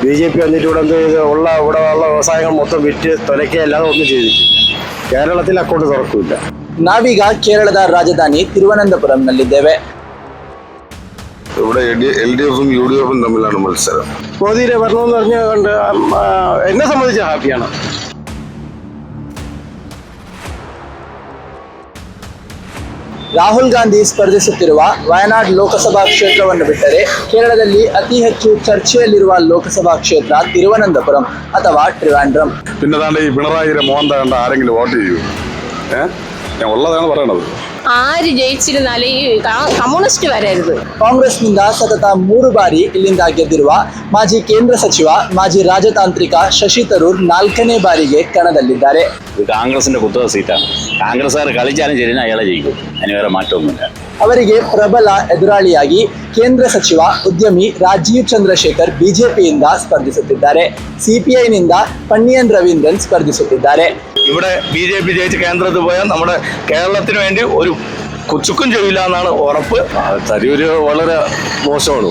BJP വന്നിട്ട് ഇവിടെ എന്ത് ചെയ്ത് ഇവിടെ ഉള്ള വ്യവസായങ്ങൾ മൊത്തം വിറ്റ് തുലയ്ക്കല്ലാതെ ഒന്നും ചെയ്തിട്ടില്ല. കേരളത്തിൽ അക്കൗണ്ട് തുറക്കില്ല. ನಾವೀಗ ಕೇರಳದ ರಾಜಧಾನಿ ತಿರುವನಂತಪುರಂನಲ್ಲಿದ್ದೇವೆ. ഇവിടെ LDFും UDFും തമ്മിലാണ് മത്സരം. മോദിയുടെ ഭരണം എന്ന് പറഞ്ഞുകൊണ്ട് എന്നെ സംബന്ധിച്ച് ഹാപ്പിയാണ്. ರಾಹುಲ್ ಗಾಂಧಿ ಸ್ಪರ್ಧಿಸುತ್ತಿರುವ ವಯನಾಡ್ ಲೋಕಸಭಾ ಕ್ಷೇತ್ರವನ್ನು ಬಿಟ್ಟರೆ ಕೇರಳದಲ್ಲಿ ಅತಿ ಹೆಚ್ಚು ಚರ್ಚೆಯಲ್ಲಿರುವ ಲೋಕಸಭಾ ಕ್ಷೇತ್ರ ತಿರುವನಂತಪುರಂ ಅಥವಾ ಟ್ರಿವಾಂಡ್ರಂ. പിന്നെ താണ്ട് ഈ പിണറായിയുടെ മോഹൻ കണ്ട ആരെങ്കിലും വോട്ട് ചെയ്യൂ? ഞാൻ ഉള്ളതാണ് പറയണത്. ആര് ജയിച്ചിരുന്നാലും ഈ കമ്മ്യൂണിസ്റ്റ് വരരുത്. ಕಾಂಗ್ರೆಸ್ನಿಂದ ಸತತ 3 ಬಾರಿ ಇಲ್ಲಿಂದ ಗೆದ್ದಿರುವ ಮಾಜಿ ಕೇಂದ್ರ ಸಚಿವ ಮಾಜಿ ರಾಜತಾಂತ್ರಿಕ ಶಶಿ ತರೂರ್ 4ನೇ ಬಾರಿಗೆ ಕಣದಲ್ಲಿದ್ದಾರೆ. ഇത് കോൺഗ്രസിന്റെ കുത്തക സീറ്റാണ്. കോൺഗ്രസ്സുകാർ കളിച്ചാലും ശരി അയാളെ ജയിക്കും. അതിന് വേറെ മാറ്റമൊന്നുമില്ല. ಅವರಿಗೆ ಪ್ರಬಲ ಎದುರಾಳಿಯಾಗಿ ಕೇಂದ್ರ ಸಚಿವ ಉದ್ಯಮಿ ರಾಜೀವ್ ಚಂದ್ರಶೇಖರ್ ಬಿಜೆಪಿಯಿಂದ ಸ್ಪರ್ಧಿಸುತ್ತಿದ್ದಾರೆ. CPIನಿಂದ പന്നിയൻ രവീന്ദ്രൻ സ്പർധിಸುತ್ತಿದ್ದಾರೆ. ഇവിടെ BJP ജയിച്ച് കേന്ദ്രത്തിൽ പോയാൽ നമ്മുടെ കേരളത്തിന് വേണ്ടി ഒരു കുച്ചുക്കും ചെയ്യില്ല എന്നാണ് ഉറപ്പ്. തരൂര് വളരെ മോശമാണ്.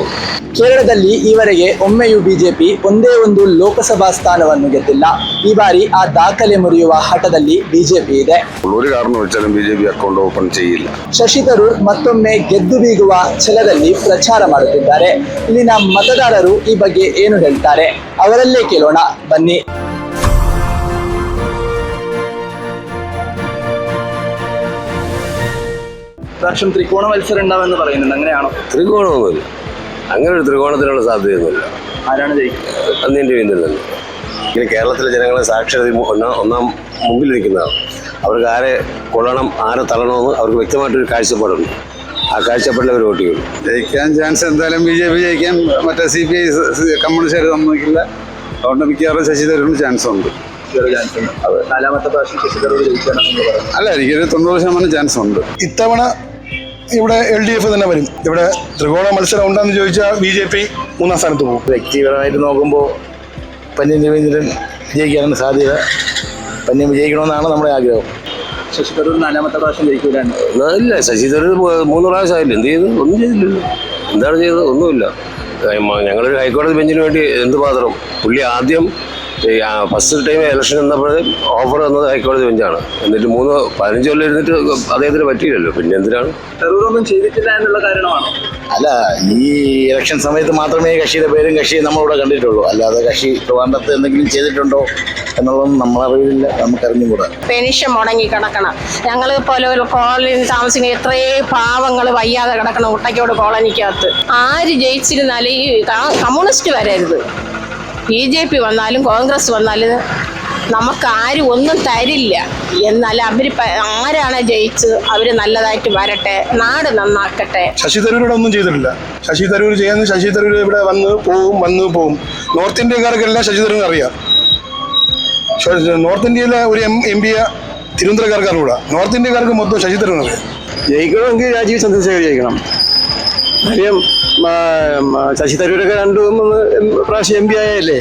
ಕೇರಳದಲ್ಲಿ ಈವರೆಗೆ ಒಮ್ಮೆಯೂ ಬಿಜೆಪಿ ಒಂದೇ ಒಂದು ಲೋಕಸಭಾ ಸ್ಥಾನವನ್ನು ಗೆದ್ದಿಲ್ಲ. ಈ ಬಾರಿ ಆ ದಾಖಲೆ ಮುರಿಯುವ ಹಠದಲ್ಲಿ ಬಿಜೆಪಿ ಇದೆ. ഒരു കാരണം വെച്ചാലും BJP അക്കൗണ്ട് ഓപ്പൺ ചെയ്യില്ല. ಶಶಿ ತರೂರ್ ಮತ್ತೊಮ್ಮೆ ಗೆದ್ದು ಬೀಗುವ ಛಲದಲ್ಲಿ ಪ್ರಚಾರ ಮಾಡುತ್ತಿದ್ದಾರೆ. ಇಲ್ಲಿನ ಮತದಾರರು ಈ ಬಗ್ಗೆ ಏನು ಹೇಳ್ತಾರೆ ಅವರಲ್ಲೇ ಕೇಳೋಣ ಬನ್ನಿ. പ്രാവശ്യം ത്രികോണ മത്സരം ഉണ്ടാവുമെന്ന് പറയുന്നുണ്ട്, അങ്ങനെയാണോ? ത്രികോണമൊന്നുമില്ല. അങ്ങനെ ഒരു ത്രികോണത്തിനുള്ള സാധ്യതയൊന്നുമില്ല. ആരാണ് ജയിക്കുന്നത്? പന്നിയൻ രവീന്ദ്രൻ തന്നെ. ഇങ്ങനെ കേരളത്തിലെ ജനങ്ങളെ സാക്ഷരത ഒന്നാം മുമ്പിൽ നിൽക്കുന്നതാണ്. അവർക്ക് ആരെ കൊള്ളണം ആരെ തള്ളണമെന്ന് അവർക്ക് വ്യക്തമായിട്ടൊരു കാഴ്ചപ്പാടുണ്ട്. ആ കാഴ്ചപ്പാടിൽ അവർ വോട്ട് ചെയ്യും. ജയിക്കാൻ ചാൻസ് എന്തായാലും BJP ജയിക്കാൻ മറ്റേ CPI കമ്മ്യൂണിസ്റ്റുകാർ സമ്മതിക്കില്ല. അതുകൊണ്ട് മിക്കവാറും ശശി തരൂരിന് ചാൻസ് ഉണ്ട്. നാലാമത്തെ പ്രാവശ്യം ശശി തരൂർ ജയിക്കാനാണെന്ന് പറയുന്നത്. അല്ല, എനിക്കൊരു 90% ചാൻസ് ഉണ്ട്. ഇത്തവണ ഇവിടെ LDF തന്നെ വരും. ഇവിടെ ത്രികോണ മത്സരം ഉണ്ടെന്ന് ചോദിച്ചാൽ BJP 3ാം സ്ഥാനത്ത് പോകും. വ്യക്തിപരമായിട്ട് നോക്കുമ്പോൾ പന്നിയൻ രവീന്ദ്രൻ ജയിക്കാനാണ് സാധ്യത. പന്നിയൻ വിജയിക്കണമെന്നാണ് നമ്മുടെ ആഗ്രഹം. ശശി തരൂർ 4ാമത്തെ പ്രാവശ്യം ജയിക്കൂലാണ്. ഇല്ല, ശശി തരൂർ 3 പ്രാവശ്യം ആയില്ല. എന്ത് ചെയ്തു? ഒന്നും ചെയ്തില്ലല്ലോ. എന്താണ് ചെയ്തത്? ഒന്നുമില്ല. ഞങ്ങളൊരു ഹൈക്കോടതി ബെഞ്ചിന് വേണ്ടി എന്തുമാത്രം പുള്ളി ആദ്യം ഫസ്റ്റ് ടൈം ഇലക്ഷൻ എന്നപ്പോഴേ ഓഫർ തന്നത് ഹൈക്കോടതി ബെഞ്ചാണ്. എന്നിട്ട് 15 കൊല്ലം ഇരുന്നിട്ട് അദ്ദേഹത്തിന് പറ്റിയില്ലല്ലോ. പിന്നെ എന്തിനാണ്? തരൂരൊന്നും ചെയ്തിട്ടില്ല എന്നുള്ള കാരണമാണോ? അല്ല, ഈ ഇലക്ഷൻ സമയത്ത് മാത്രമേ കക്ഷിയുടെ പേരും കക്ഷിയെ നമ്മളിവിടെ കണ്ടിട്ടുള്ളൂ. അല്ലാതെ കക്ഷി ട്രിവാൻഡ്രത്ത് എന്തെങ്കിലും ചെയ്തിട്ടുണ്ടോ എന്നുള്ളതൊന്നും നമ്മളറിയില്ല, നമുക്കറിഞ്ഞുകൂടാ. പെൻഷൻ മുടങ്ങി കിടക്കണം. ഞങ്ങൾ പോലെ ഒരു കോളനി താമസിക്കുന്ന എത്രയോ പാവങ്ങൾ വയ്യാതെ കിടക്കണം മുട്ടയ്ക്കോട് കോളനിക്കകത്ത്. ആര് ജയിച്ചിരുന്നാലും ഈ കമ്മ്യൂണിസ്റ്റ് വരരുത്. BJP വന്നാലും കോൺഗ്രസ് വന്നാലും നമുക്ക് ആരും ഒന്നും തരില്ല. എന്നാൽ അവർ ആരാണ് ജയിച്ച് അവർ നല്ലതായിട്ട് വരട്ടെ, നാട് നന്നാക്കട്ടെ. ശശി തരൂരിവിടെ ഒന്നും ചെയ്തിട്ടില്ല. ശശി തരൂർ ചെയ്യുന്നത് ശശി തരൂർ ഇവിടെ വന്ന് പോവും. നോർത്ത് ഇന്ത്യക്കാർക്കെല്ലാം ശശി തരൂരിന് അറിയാം. നോർത്ത് ഇന്ത്യയിലെ ഒരു MP തിരുവനന്തപുരക്കാർക്ക് അറിയൂടാ. നോർത്ത് ഇന്ത്യക്കാർക്ക് മൊത്തം ശശി തരൂർ അറിയാം. ജയിക്കണമെങ്കിൽ രാജീവ് ചന്ദ്രശേഖർ ജയിക്കണം. കാര്യം ശശി തരൂരൊക്കെ 2-3 പ്രാവശ്യം MP ആയല്ലേ.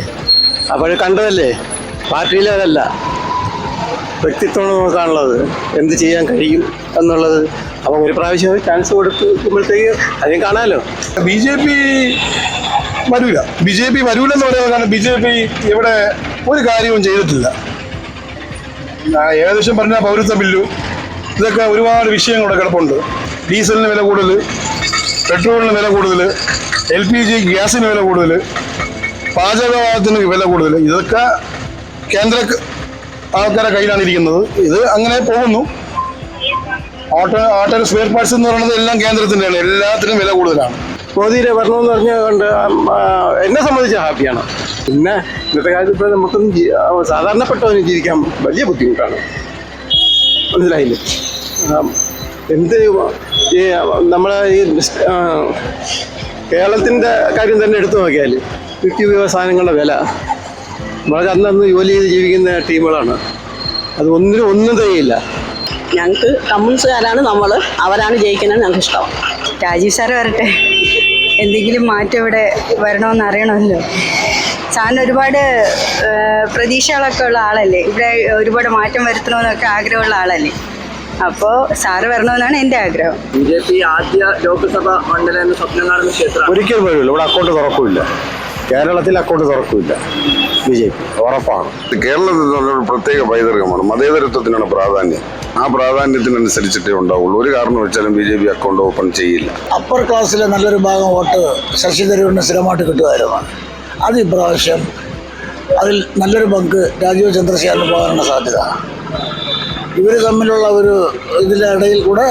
അപ്പോഴേ കണ്ടതല്ലേ. പാർട്ടിയിലതല്ല, വ്യക്തിത്വമാണ് നോക്കാനുള്ളത്. എന്ത് ചെയ്യാൻ കഴിയും എന്നുള്ളത്. അപ്പം ഒരു പ്രാവശ്യം ചാൻസ് കൊടുക്കുമ്പോഴത്തേക്ക് അതിന് കാണാമല്ലോ. BJP വരൂലെന്ന് പറയാൻ കാരണം BJP ഇവിടെ ഒരു കാര്യവും ചെയ്തിട്ടില്ല. ഏകദേശം പറഞ്ഞ പൗരത്വ ബില്ലു ഇതൊക്കെ ഒരുപാട് വിഷയങ്ങളുടെ കിടപ്പുണ്ട്. ഡീസലിന് വില കൂടുതൽ, പെട്രോളിന് വില കൂടുതൽ, LPG ഗ്യാസിന് വില കൂടുതൽ, പാചകവാതത്തിന് വില കൂടുതൽ. ഇതൊക്കെ കേന്ദ്ര ആൾക്കാരുടെ കയ്യിലാണ് ഇരിക്കുന്നത്. ഇത് അങ്ങനെ പോകുന്നു. ഓട്ടോ സ്പെയർ പാർട്സ് എന്ന് പറയുന്നത് എല്ലാം കേന്ദ്രത്തിൻ്റെയാണ്. എല്ലാത്തിനും വില കൂടുതലാണ്. മോദിയുടെ ഭരണം എന്ന് പറഞ്ഞുകൊണ്ട് എന്നെ സംബന്ധിച്ച് ഹാപ്പിയാണ്. പിന്നെ ഇന്നത്തെ കാലത്ത് ഇപ്പോൾ നമുക്കൊന്നും സാധാരണപ്പെട്ടവന് ജീവിക്കാൻ വലിയ ബുദ്ധിമുട്ടാണ്. മനസ്സിലായില്ലേ? എന്ത് ഈ നമ്മളെ ഈ കേരളത്തിൻ്റെ കാര്യം തന്നെ എടുത്തു നോക്കിയാൽ നിത്യവ്യവസായങ്ങളുടെ വില വളരെ അന്നന്ന് ജോലി ചെയ്ത് ജീവിക്കുന്ന ടീമുകളാണ്. അത് ഒന്നും തികയില്ല. ഞങ്ങൾക്ക് കമ്മ്യൂണിസ്റ്റുകാരാണ് അവരാണ് ജയിക്കുന്നത് ഞങ്ങൾക്ക് ഇഷ്ടം. രാജീവ് സാറ് വരട്ടെ. എന്തെങ്കിലും മാറ്റം ഇവിടെ വരണമെന്ന് അറിയണമല്ലോ. സാറിന് ഒരുപാട് പ്രതീക്ഷകളൊക്കെ ഉള്ള ആളല്ലേ. ഇവിടെ ഒരുപാട് മാറ്റം വരുത്തണമെന്നൊക്കെ ആഗ്രഹമുള്ള ആളല്ലേ. അപ്പോൾ സാറ് വരണമെന്നാണ് എൻ്റെ ആഗ്രഹം. BJP ആദ്യ ലോക്സഭ മണ്ഡലം എന്ന് സ്വപ്നം കാണുന്ന ക്ഷേത്രം ഒരിക്കലും വരില്ല. ഇവിടെ അക്കൗണ്ട് തുറക്കില്ല. കേരളത്തിൽ അക്കൗണ്ട് തുറക്കില്ല BJP, ഉറപ്പാണ്. കേരളത്തിൽ ഒരു പ്രത്യേക പൈതൃകമാണ്, മതേതരത്വത്തിനാണ് പ്രാധാന്യം. ആ പ്രാധാന്യത്തിനനുസരിച്ചിട്ടേ ഉണ്ടാവുള്ളൂ. ഒരു കാരണം വെച്ചാലും BJP അക്കൗണ്ട് ഓപ്പൺ ചെയ്യില്ല. അപ്പർ ക്ലാസ്സിലെ നല്ലൊരു ഭാഗം വോട്ട് ശശി തരൂരിന് സ്ഥിരമായിട്ട് കിട്ടുമായിരുന്നു. അത് ഇപ്രാവശ്യം അതിൽ നല്ലൊരു പങ്ക് രാജീവ് ചന്ദ്രശേഖരന് പോകാനുള്ള സാധ്യത. ഇവർ തമ്മിലുള്ള ഒരു ഇതിൻ്റെ ഇടയിൽ കൂടെ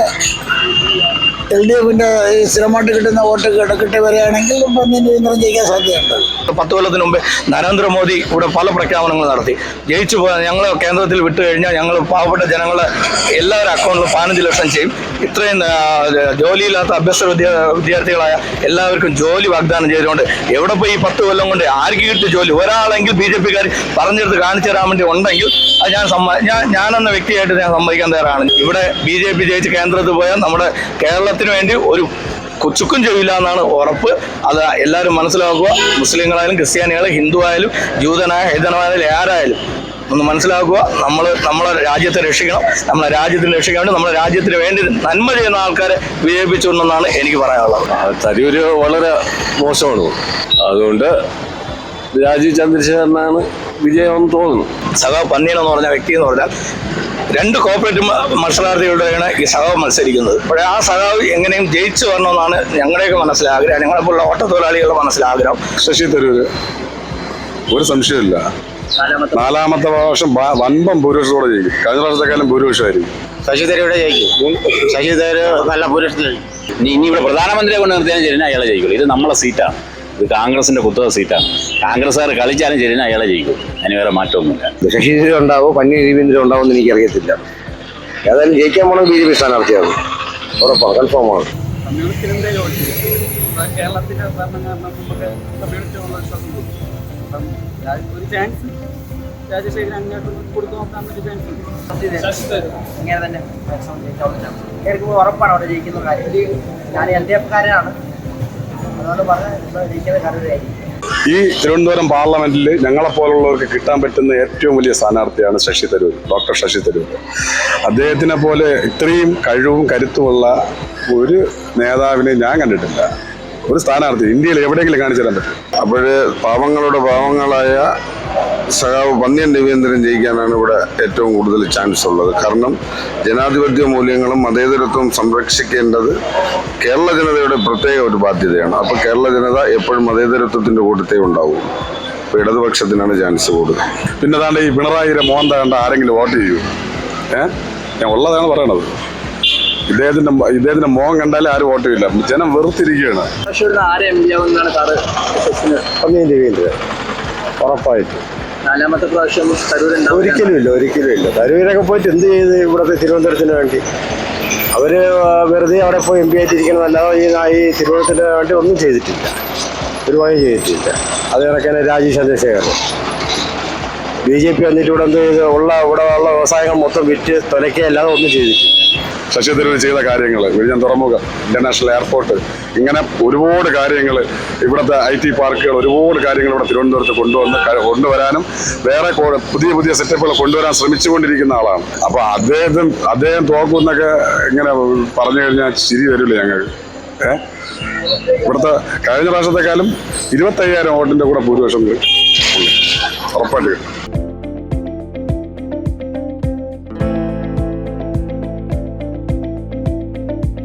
LDFിൻ്റെ ഈ സ്ഥിരമായിട്ട് കിട്ടുന്ന വോട്ട് കിട്ടി വരികയാണെങ്കിൽ പന്നിയും ജയിക്കാൻ സാധ്യതയുണ്ട്. 10 കൊല്ലത്തിന് മുമ്പേ നരേന്ദ്രമോദി ഇവിടെ പല പ്രഖ്യാപനങ്ങൾ നടത്തി. ജയിച്ചു പോയാൽ ഞങ്ങൾ കേന്ദ്രത്തിൽ വിട്ടു കഴിഞ്ഞാൽ ഞങ്ങൾ പാവപ്പെട്ട ജനങ്ങളെ എല്ലാവരുടെ അക്കൗണ്ടിലും 15 ലക്ഷം ചെയ്യും. ഇത്രയും ജോലിയില്ലാത്ത അഭ്യസ്ത വിദ്യാർത്ഥികളായ എല്ലാവർക്കും ജോലി വാഗ്ദാനം ചെയ്തുകൊണ്ട് എവിടെ പോയി ഈ 10 കൊല്ലം കൊണ്ട് ആർക്ക് കിട്ടിയ ജോലി ഒരാളെങ്കിൽ BJPക്കാർ പറഞ്ഞെടുത്ത് കാണിച്ചു തരാൻ വേണ്ടി ഉണ്ടെങ്കിൽ അത് ഞാനെന്ന വ്യക്തിയായിട്ട് ഞാൻ സമ്മതിക്കാൻ തയ്യാറാണ്. ഇവിടെ BJP ജയിച്ച് കേന്ദ്രത്തിൽ പോയാൽ നമ്മുടെ കേരളത്തിന് വേണ്ടി ഒരു ചുക്കും ചെയ്യില്ല എന്നാണ് ഉറപ്പ്. അത് എല്ലാവരും മനസ്സിലാക്കുക. മുസ്ലിങ്ങളായാലും ക്രിസ്ത്യാനികളായാലും ഹിന്ദു ആയാലും ജൂതനായ ഹൈന്ദവനായാലും ആരായാലും ഒന്ന് മനസ്സിലാക്കുക. നമ്മളെ രാജ്യത്തെ രക്ഷിക്കണം. നമ്മളെ രാജ്യത്തിന് രക്ഷിക്കാൻ വേണ്ടി നമ്മുടെ രാജ്യത്തിന് വേണ്ടി നന്മ ചെയ്യുന്ന ആൾക്കാരെ വിജയിപ്പിച്ചുകൊണ്ടെന്നാണ് എനിക്ക് പറയാനുള്ളത്. തരൂര് വളരെ മോശമാണ്. അതുകൊണ്ട് രാജീവ് ചന്ദ്രശേഖരനാണ് വിജയമെന്ന് തോന്നുന്നു. സഖാവ് പന്നീൻ എന്ന് പറഞ്ഞ വ്യക്തി എന്ന് പറഞ്ഞാൽ 2 കോർപ്പറേറ്റ് മത്സരാർത്ഥികളുടെയാണ് ഈ സഖാവ് മത്സരിക്കുന്നത്. പക്ഷേ ആ സഖാവ് എങ്ങനെയും ജയിച്ചു വരണമെന്നാണ് ഞങ്ങളുടെയൊക്കെ മനസ്സിലാഗ്രഹം, ഞങ്ങളെപ്പോലുള്ള ഓട്ടത്തൊഴിലാളികളുടെ മനസ്സിലാഗ്രഹം. ശശി തരൂര് ഒരു സംശയമില്ല, 4ാമത്തെ പ്രാവശ്യം വൻപം ഭൂരിപക്ഷത്തോടെ ജയിക്കും. കഴിഞ്ഞ പ്രാവശ്യത്തെക്കാലം ഭൂരിപക്ഷമായിരിക്കും. ശശി തരൂരെ ജയിക്കും. ശശി തരൂർ നല്ല ഭൂരിപക്ഷത്തിൽ. ഇനി ഇവിടെ പ്രധാനമന്ത്രിയെ കൊണ്ട് നിർത്തിയാലും ശരി അയാളെ ജയിക്കുള്ളൂ. ഇത് നമ്മളെ സീറ്റാണ്, ഇത് കോൺഗ്രസിന്റെ കുത്തക സീറ്റാണ്. കോൺഗ്രസ്സുകാർ കളിച്ചാലും ശരി അയാളെ ജയിക്കും. അതിന് വേറെ മാറ്റമൊന്നുമില്ല. ശശി തരൂർ ഉണ്ടാവോ പന്നി രവീന്ദ്രൻ ഉണ്ടാവും എന്ന് എനിക്കറിയത്തില്ല. ഏതായാലും ജയിക്കാൻ പോണത് BJP സ്ഥാനാർത്ഥിയാണ്, ഉറപ്പാണ്, കൺഫേമാണ്. കേരളത്തിലെ ഭരണഘടന നമുക്ക് കമ്മ്യൂണിറ്റിയുള്ള ഒരു ചാൻസ് രാജശേഖരൻ അങ്ങോട്ട് കൊടുത്തു നോക്കാൻ ഒരു ചാൻസ് ഇങ്ങനെ തന്നെ എനിക്ക് ഉറപ്പാണ് അവിടെ ജയിക്കുന്ന കാര്യം. ഞാൻ LDFക്കാരനാണ്, അതുകൊണ്ട് പറഞ്ഞാൽ ജയിക്കുന്ന കരുതായിരിക്കും. ഈ തിരുവനന്തപുരം പാർലമെന്റിൽ ഞങ്ങളെപ്പോലുള്ളവർക്ക് കിട്ടാൻ പറ്റുന്ന ഏറ്റവും വലിയ സ്ഥാനാർത്ഥിയാണ് ശശി തരൂർ, ഡോക്ടർ ശശി തരൂർ. അദ്ദേഹത്തിനെ പോലെ ഇത്രയും കഴിവും കരുത്തുമുള്ള ഒരു നേതാവിനെ ഞാൻ കണ്ടിട്ടില്ല. ഒരു സ്ഥാനാർത്ഥി ഇന്ത്യയിൽ എവിടെയെങ്കിലും കാണിച്ചു തരാൻ പറ്റും. അപ്പോൾ പാവങ്ങളുടെ പാവങ്ങളായ സഖാവ് പന്ന്യൻ രവീന്ദ്രൻ ജയിക്കാനാണ് ഇവിടെ ഏറ്റവും കൂടുതൽ ചാൻസ് ഉള്ളത്. കാരണം ജനാധിപത്യ മൂല്യങ്ങളും മതേതരത്വവും സംരക്ഷിക്കേണ്ടത് കേരള ജനതയുടെ പ്രത്യേക ഒരു ബാധ്യതയാണ്. അപ്പോൾ കേരള ജനത എപ്പോഴും മതേതരത്വത്തിൻ്റെ കൂട്ടത്തേ ഉണ്ടാവും. അപ്പോൾ ഇടതുപക്ഷത്തിനാണ് ചാൻസ് കൂടുതൽ. പിന്നെ താണ്ട് ഈ പിണറായിയുടെ മോഹൻ കണ്ട ആരെങ്കിലും വോട്ട് ചെയ്യൂ? ഞാൻ ഉള്ളതാണ് പറയണത്. ഇദ്ദേഹത്തിന്റെ മോഹം കണ്ടാലേ ആരും വോട്ട് ചെയ്യില്ല. ജനം വെറുത്തിരിക്കുകയാണ്. പന്ന്യൻ രവീന്ദ്രൻ ഉറപ്പായിട്ട്. 4ാമത്തെ പ്രാവശ്യം ഒരിക്കലും ഇല്ല. തരൂരൊക്കെ പോയിട്ട് എന്ത് ചെയ്ത് ഇവിടുത്തെ തിരുവനന്തപുരത്തിന് വേണ്ടി? അവര് വെറുതെ അവിടെ പോയി MP ആയിട്ടിരിക്കണമല്ലാതെ ഈ തിരുവനന്തപുരത്തിന് വേണ്ടി ഒന്നും ചെയ്തിട്ടില്ല, ഒരു പണി ചെയ്തിട്ടില്ല. അത് കണക്കാണ് രാജീവ് ചന്ദ്രശേഖരൻ. BJP വന്നിട്ട് ഇവിടെ എന്ത് ചെയ്ത് ഇവിടെ ഉള്ള വ്യവസായങ്ങൾ മൊത്തം വിറ്റ് തുലയ്ക്കല്ലാതെ ഒന്നും ചെയ്തിട്ടില്ല. ശശി തരൂർ ചെയ്ത കാര്യങ്ങൾ, വിഴിഞ്ഞം തുറമുഖം, ഇന്റർനാഷണൽ എയർപോർട്ട്, ഇങ്ങനെ ഒരുപാട് കാര്യങ്ങൾ, ഇവിടുത്തെ IT പാർക്കുകൾ, ഒരുപാട് കാര്യങ്ങൾ ഇവിടെ തിരുവനന്തപുരത്ത് കൊണ്ടുവരാനും വേറെ പുതിയ സെറ്റപ്പുകൾ കൊണ്ടുവരാൻ ശ്രമിച്ചുകൊണ്ടിരിക്കുന്ന ആളാണ്. അപ്പോൾ അദ്ദേഹം തോക്കുമെന്നൊക്കെ ഇങ്ങനെ പറഞ്ഞു കഴിഞ്ഞാൽ ചിരി വരില്ല ഞങ്ങൾക്ക്. ഇവിടുത്തെ കഴിഞ്ഞ പ്രാവശ്യത്തെക്കാലം 25,000 വോട്ടിന്റെ കൂടെ ഭൂരിപക്ഷം ഉറപ്പായിട്ട് കിട്ടും.